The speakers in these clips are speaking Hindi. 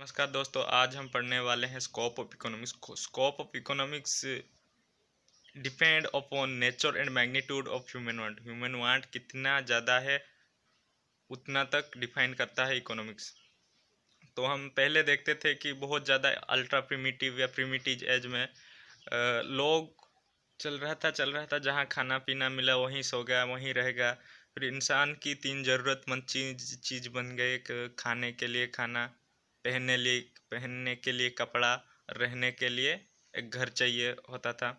नमस्कार दोस्तों, आज हम पढ़ने वाले हैं scope of economics. Scope of economics depend upon nature and magnitude of human want. Human want कितना ज़्यादा है उतना तक डिफाइन करता है इकोनॉमिक्स। तो हम पहले देखते थे कि बहुत ज़्यादा अल्ट्रा प्रिमिटिव या प्रिमिटिव एज में लोग चल रहा था जहाँ खाना पीना मिला वहीं सो गया वहीं रहेगा। फिर इंसान की तीन ज़रूरतमंद चीज़ बन गए, खाने के लिए खाना, पहनने के लिए कपड़ा, रहने के लिए एक घर चाहिए होता था।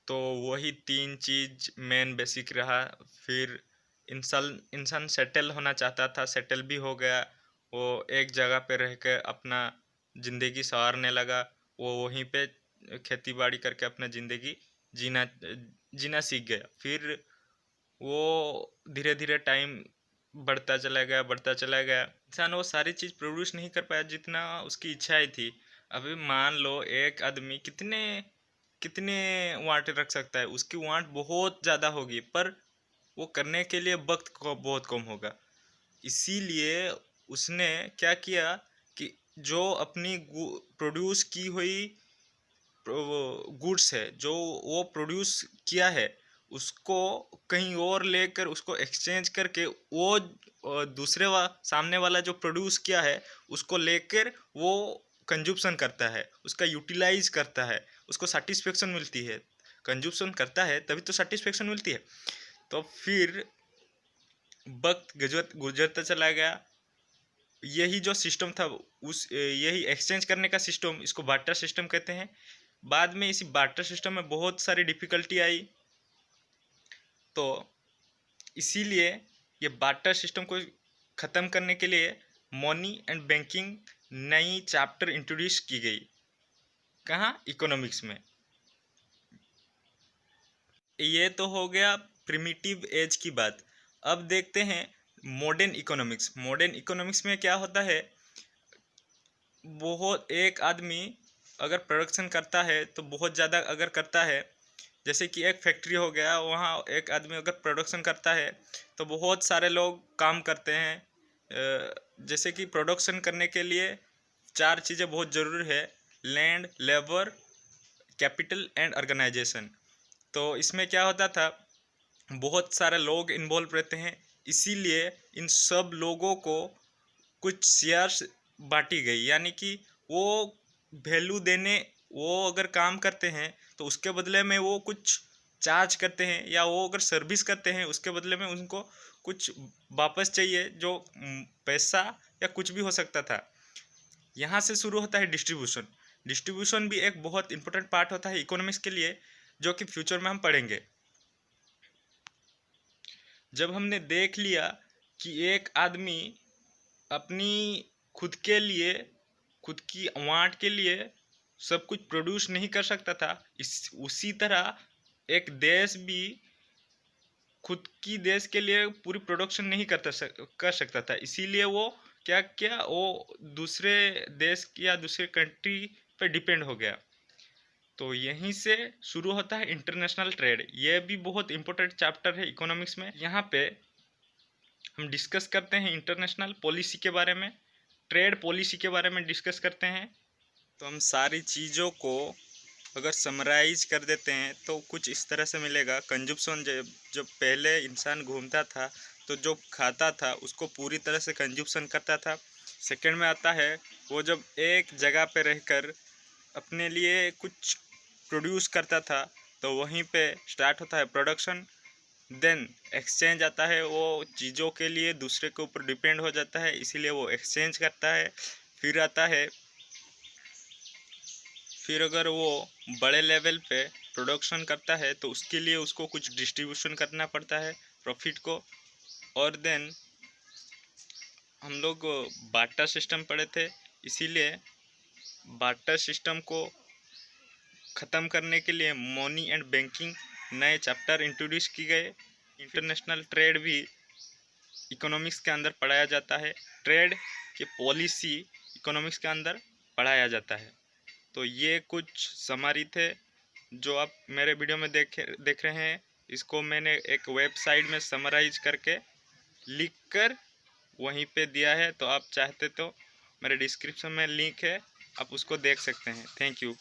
तो वही तीन चीज़ मेन बेसिक रहा। फिर इंसान इंसान सेटल होना चाहता था, सेटल भी हो गया। वो एक जगह पे रह कर अपना ज़िंदगी संवारने लगा। वो वहीं पे खेती बाड़ी करके अपना ज़िंदगी जीना जीना सीख गया। फिर वो धीरे धीरे टाइम बढ़ता चला गया। इंसान वो सारी चीज़ प्रोड्यूस नहीं कर पाया जितना उसकी इच्छाएं थी। अभी मान लो एक आदमी कितने कितने वांट रख सकता है, उसकी वांट बहुत ज़्यादा होगी पर वो करने के लिए वक्त को बहुत कम होगा। इसीलिए उसने क्या किया कि जो अपनी प्रोड्यूस की हुई गुड्स है, जो वो प्रोड्यूस किया है, उसको कहीं और लेकर उसको एक्सचेंज करके वो दूसरे सामने वाला जो प्रोड्यूस किया है उसको लेकर वो कंजप्शन करता है, उसका यूटिलाइज करता है, उसको सेटिस्फेक्शन मिलती है। कंजप्शन करता है तभी तो सेटिस्फेक्शन मिलती है। तो फिर वक्त गुजरता चला गया। यही जो सिस्टम था यही एक्सचेंज करने का सिस्टम, इसको बार्टर सिस्टम कहते हैं। बाद में इसी बार्टर सिस्टम में बहुत सारी डिफ़िकल्टी आई। तो इसीलिए ये बार्टर सिस्टम को ख़त्म करने के लिए मनी एंड बैंकिंग नई चैप्टर इंट्रोड्यूस की गई। कहाँ? इकोनॉमिक्स में। ये तो हो गया प्रिमिटिव एज की बात। अब देखते हैं मॉडर्न इकोनॉमिक्स। मॉडर्न इकोनॉमिक्स में क्या होता है, बहुत एक आदमी अगर प्रोडक्शन करता है तो बहुत ज़्यादा अगर करता है, जैसे कि एक फैक्ट्री हो गया, वहाँ एक आदमी अगर प्रोडक्शन करता है तो बहुत सारे लोग काम करते हैं। जैसे कि प्रोडक्शन करने के लिए चार चीज़ें बहुत ज़रूरी है: land, labour, capital and organisation. तो इसमें क्या होता था, बहुत सारे लोग इन्वॉल्व रहते हैं, इसीलिए इन सब लोगों को कुछ शेयर्स बांटी गई। यानी कि वो वैल्यू देने, वो अगर काम करते हैं तो उसके बदले में वो कुछ चार्ज करते हैं, या वो अगर सर्विस करते हैं उसके बदले में उनको कुछ वापस चाहिए, जो पैसा या कुछ भी हो सकता था। यहाँ से शुरू होता है डिस्ट्रीब्यूशन। डिस्ट्रीब्यूशन भी एक बहुत इंपॉर्टेंट पार्ट होता है इकोनॉमिक्स के लिए, जो कि फ्यूचर में हम पढ़ेंगे। जब हमने देख लिया कि एक आदमी अपनी खुद के लिए, खुद की वांट के लिए सब कुछ प्रोड्यूस नहीं कर सकता था, उसी तरह एक देश भी खुद की देश के लिए पूरी प्रोडक्शन नहीं कर सकता था। इसीलिए वो क्या क्या वो दूसरे देश या दूसरे कंट्री पर डिपेंड हो गया। तो यहीं से शुरू होता है इंटरनेशनल ट्रेड। ये भी बहुत इंपॉर्टेंट चैप्टर है इकोनॉमिक्स में। यहाँ पे हम डिस्कस करते हैं इंटरनेशनल पॉलिसी के बारे में, ट्रेड पॉलिसी के बारे में डिस्कस करते हैं। तो हम सारी चीज़ों को अगर समराइज कर देते हैं तो कुछ इस तरह से मिलेगा। कंजप्शन, जब पहले इंसान घूमता था तो जो खाता था उसको पूरी तरह से कंजप्शन करता था। सेकंड में आता है वो जब एक जगह पे रहकर अपने लिए कुछ प्रोड्यूस करता था तो वहीं पे स्टार्ट होता है प्रोडक्शन। देन एक्सचेंज आता है, वो चीज़ों के लिए दूसरे के ऊपर डिपेंड हो जाता है, इसीलिए वो एक्सचेंज करता है। फिर आता है, फिर अगर वो बड़े लेवल पे प्रोडक्शन करता है तो उसके लिए उसको कुछ डिस्ट्रीब्यूशन करना पड़ता है प्रॉफिट को। और देन हम लोग बार्टर सिस्टम पढ़े थे, इसीलिए बार्टर सिस्टम को ख़त्म करने के लिए मनी एंड बैंकिंग नए चैप्टर इंट्रोड्यूस की गए। इंटरनेशनल ट्रेड भी इकोनॉमिक्स के अंदर पढ़ाया जाता है, ट्रेड की पॉलिसी इकोनॉमिक्स के अंदर पढ़ाया जाता है। तो ये कुछ समरी थे जो आप मेरे वीडियो में देख रहे हैं। इसको मैंने एक वेबसाइट में समराइज करके लिख कर वहीं पे दिया है, तो आप चाहते तो मेरे डिस्क्रिप्शन में लिंक है, आप उसको देख सकते हैं। Thank you.